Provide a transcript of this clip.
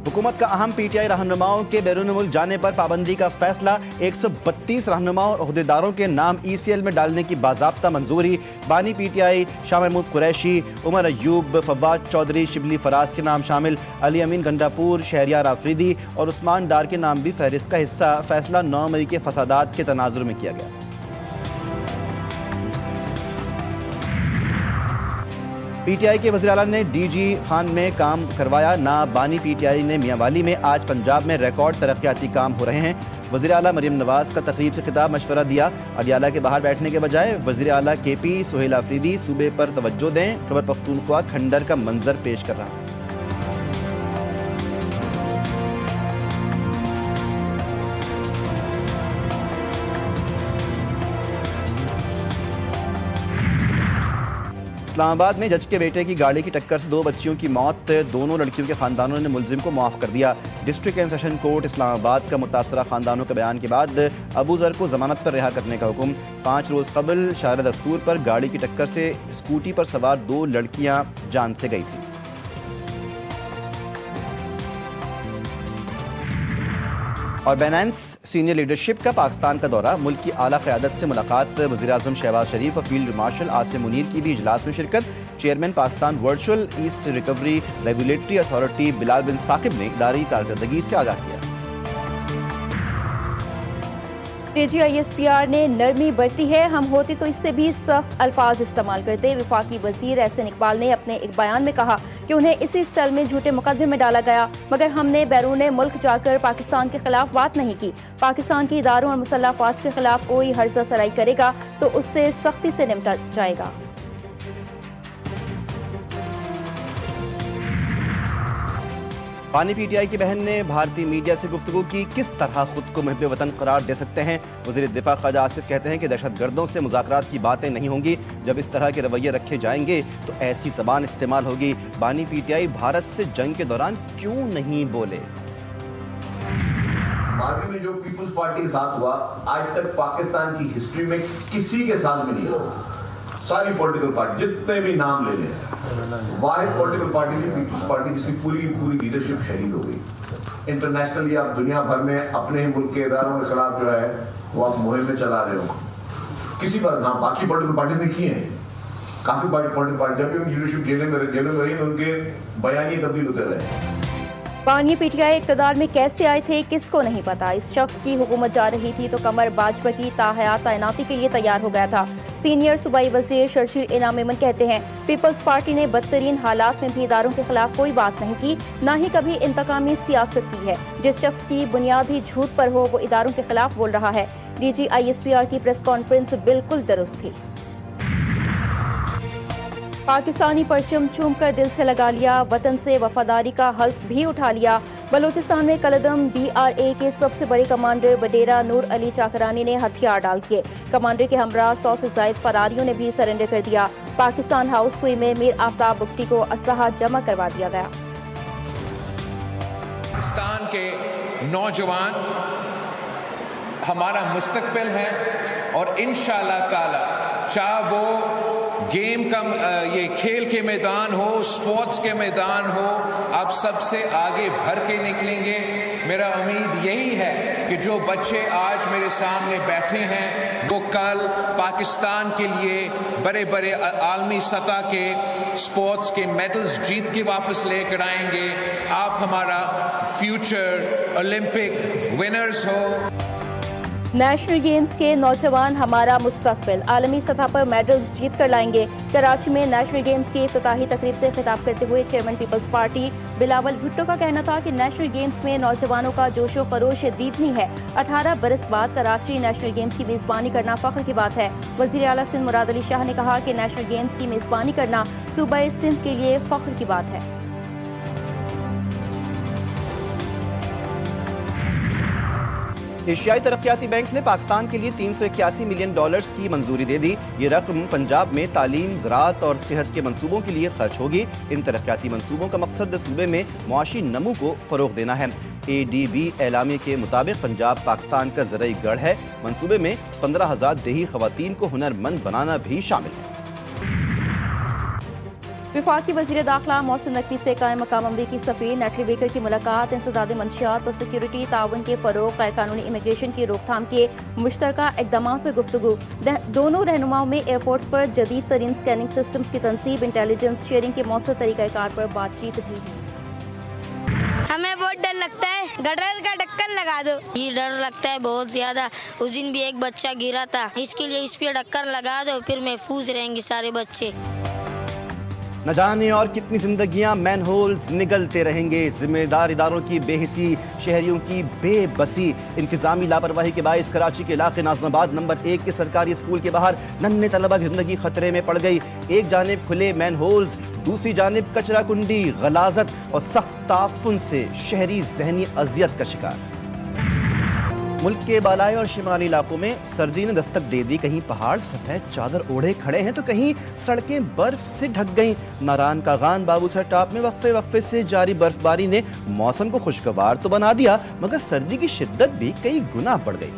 हुकूमत का अहम पीटीआई रहनुमाओं के बैरून मुल्क जाने पर पाबंदी का फैसला। 132 रहनुमाओं और अहदेदारों के नाम ECL में डालने की बाज़ाब्ता मंजूरी। बानी पीटीआई शाह महमूद कुरैशी, उमर अयूब, फवाद चौधरी, शिबली फराज के नाम शामिल। अली अमीन गंडापुर, शहरियार आफरीदी और उस्मान डार के नाम भी फहरिस्त का हिस्सा। फैसला 9 मई के फसादात के तनाजुर में किया गया। पीटीआई के वज़ीर आला ने DG खान में काम करवाया ना। बानी पीटीआई ने मियांवाली में आज पंजाब में रिकॉर्ड तरक्याती काम हो रहे हैं। वज़ीर आला मरीम नवाज का तकरीब से खिताब मशवरा दिया। अडियाला के बाहर बैठने के बजाय वज़ीर आला KP सुहेल आफरीदी सूबे पर तवज्जो दें। खैबर पख्तूनख्वा खंडर का मंजर पेश कर रहा है। इस्लामाबाद में जज के बेटे की गाड़ी की टक्कर से 2 बच्चियों की मौत। दोनों लड़कियों के खानदानों ने मुलजिम को माफ़ कर दिया। District and session court Islamabad का मुतासरा खानदानों के बयान के बाद अबू जर को जमानत पर रिहा करने का हुक्म। 5 रोज़ कबल शार दस्तूर पर गाड़ी की टक्कर से स्कूटी पर सवार 2 लड़कियां जान से गई थी। और बैनेंस सीनियर लीडरशिप का पाकिस्तान का दौरा। मुल्क की आला क़यादत से मुलाकात। वज़ीर आज़म शहबाज शरीफ और फील्ड मार्शल आसिम मुनीर की भी इजलास में शिरकत। Chairman Pakistan virtual east recovery regulatory authority Bilal bin Saqib ने इदारी कारकर्दगी से आगाह किया। DG ISPR ने नरमी बरती है, हम होते तो इससे भी सख्त अल्फाज इस्तेमाल करते। वफाकी वजीर एहसन इकबाल ने अपने एक बयान में कहा कि उन्हें इसी सेल में झूठे मुकदमे में डाला गया, मगर हमने बैरून मुल्क जाकर पाकिस्तान के खिलाफ बात नहीं की। पाकिस्तान के इदारों और मुसल्लह अफवाज के खिलाफ कोई हर्जा सराई करेगा तो उससे सख्ती से निपटा जाएगा। बानी पीटीआई की बहन ने भारतीय मीडिया से गुफ्तगू की। किस तरह खुद को मुहिब वतन करार दे सकते हैं। वज़ीर दिफा ख्वाजा आसिफ कहते हैं कि दहशतगर्दों से मुज़ाकरात की बातें नहीं होंगी। जब इस तरह के रवैये रखे जाएंगे तो ऐसी ज़बान इस्तेमाल होगी। बानी पीटीआई भारत से जंग के दौरान क्यों नहीं बोले। माजी में जो पीपुल्स पार्टी के साथ हुआ, आज तक पाकिस्तान की हिस्ट्री में किसी के साथ में नहीं हुआ। सारी पॉलिटिकल पार्टी जितने भी नाम ले लें, वाहिद पॉलिटिकल पार्टी थी पीपुल्स पार्टी जिसकी पूरी लीडरशिप शहीद हो गई। इंटरनेशनली आप दुनिया भर में अपने ही मुल्क के इदारों के खिलाफ जो है वो आप मुहिम चला रहे हो। किसी पर हाँ बाकी पॉलिटिकल पार्टी ने किए हैं, काफी पॉलिटिकल पार्टी जब भी उनकी लीडरशिप जेलों में रही उनके बयान ही तब्दील होते रहे। बानी पीटीआई इक़्तिदार में कैसे आए थे किसको नहीं पता। इस शख्स की हुकूमत जा रही थी तो कमर भाजपा की ताहयात तैनाती के लिए तैयार हो गया था। सीनियर सूबाई वज़ीर शर्शील इनाम मेमन कहते हैं पीपल्स पार्टी ने बदतरीन हालात में भी इदारों के खिलाफ कोई बात नहीं की, ना ही कभी इंतकामी सियासत की है। जिस शख्स की बुनियादी झूठ पर हो वो इदारों के खिलाफ बोल रहा है। DG ISPR की प्रेस कॉन्फ्रेंस बिल्कुल दुरुस्त थी। पाकिस्तानी परचम चूम कर दिल से लगा लिया, वतन से वफादारी का हल्फ भी उठा लिया। बलूचिस्तान में कलदम DRA के सबसे बड़े कमांडर बडेरा नूर अली चाकरानी ने हथियार डाल दिए। कमांडर के हमरा 100 से ज्यादा फरारियों ने भी सरेंडर कर दिया। पाकिस्तान हाउस सुई में मीर आफ्ताब बुगटी को असलहा जमा करवा दिया गया। पाकिस्तान के नौजवान हमारा मुस्तकबिल है और इंशाअल्लाह ताला चाहे वो गेम का ये खेल के मैदान हो, स्पोर्ट्स के मैदान हो, आप सबसे आगे भर के निकलेंगे। मेरा उम्मीद यही है कि जो बच्चे आज मेरे सामने बैठे हैं वो कल पाकिस्तान के लिए बड़े बड़े आलमी सतह के स्पोर्ट्स के मेडल्स जीत के वापस लेकर आएंगे। आप हमारा फ्यूचर ओलंपिक विनर्स हो। नेशनल गेम्स के नौजवान हमारा मुस्तकबिल, आलमी सतह पर मेडल्स जीत कर लाएंगे। कराची में नेशनल गेम्स की इफ्तिताही तकरीब से खिताब करते हुए chairman Peoples Party Bilawal Bhutto का कहना था कि नेशनल गेम्स में नौजवानों का जोशो खरोश दीदनी है। 18 बरस बाद कराची नेशनल गेम्स की मेज़बानी करना फख्र की बात है। वज़ीर आला सिंध मुराद अली शाह ने कहा कि नेशनल गेम्स की मेज़बानी करना सूबा सिंध के लिए फख्र की बात है। एशियाई तरक्याती बैंक ने पाकिस्तान के लिए $381 मिलियन की मंजूरी दे दी। ये रकम पंजाब में तालीम, ज़राअत और सेहत के मंसूबों के लिए खर्च होगी। इन तरक्याती मंसूबों का मकसद सूबे में मुआशी नमू को फ़रोग़ देना है। ADB एलामी के मुताबिक पंजाब पाकिस्तान का ज़रई गढ़ है। मंसूबे में 15,000 देही ख़वातीन को हुनरमंद बनाना भी शामिल है। वफाकी वज़ीर दाखिला मोहसिन नकवी से कायम मकाम अमरीकी सफ़ीर नेटली बेकर की मुलाकात, इंसदाद मंशियात और सिक्योरिटी ताउन के फ़रोग़, गैर कानूनी इमिग्रेशन की रोकथाम के मुश्तरका इक़दामात पर गुफ्तगू। दोनों रहनुमाओं में एयरपोर्ट्स पर जदीद तरीन स्कैनिंग सिस्टम्स की तनसीब, इंटेलिजेंस शेयरिंग के मौसर तरीक़ाकार पर बातचीत भी हुई। हमें बहुत डर लगता है, गटर का ढक्कन लगा दो। ये डर लगता है बहुत ज्यादा। उस दिन भी एक बच्चा गिरा था, इसके लिए इस पे ढक्कन लगा दो, फिर महफूज रहेंगे सारे बच्चे। न जाने और कितनी जिंदगियां मैनहोल्स निगलते रहेंगे। जिम्मेदार इदारों की बेहिसी, शहरियों की बेबसी, इंतजामी लापरवाही के बायस कराची के इलाके नाज़िमाबाद नंबर 1 के सरकारी स्कूल के बाहर नन्हे तलबा की जिंदगी खतरे में पड़ गई। एक जानिब खुले मैनहोल्स, दूसरी जानिब कचरा कुंडी, गलाजत और सख्त ताफुन से शहरी जहनी अजियत का शिकार। मुल्क के बालाई और शिमाली इलाकों में सर्दी ने दस्तक दे दी। कहीं पहाड़ सफेद चादर ओढ़े खड़े हैं तो कहीं सड़कें बर्फ से ढक गईं। नारान कागान बाबूसर टॉप में वक्फे से जारी बर्फबारी ने मौसम को खुशगवार तो बना दिया, मगर सर्दी की शिद्दत भी कई गुना बढ़ गई।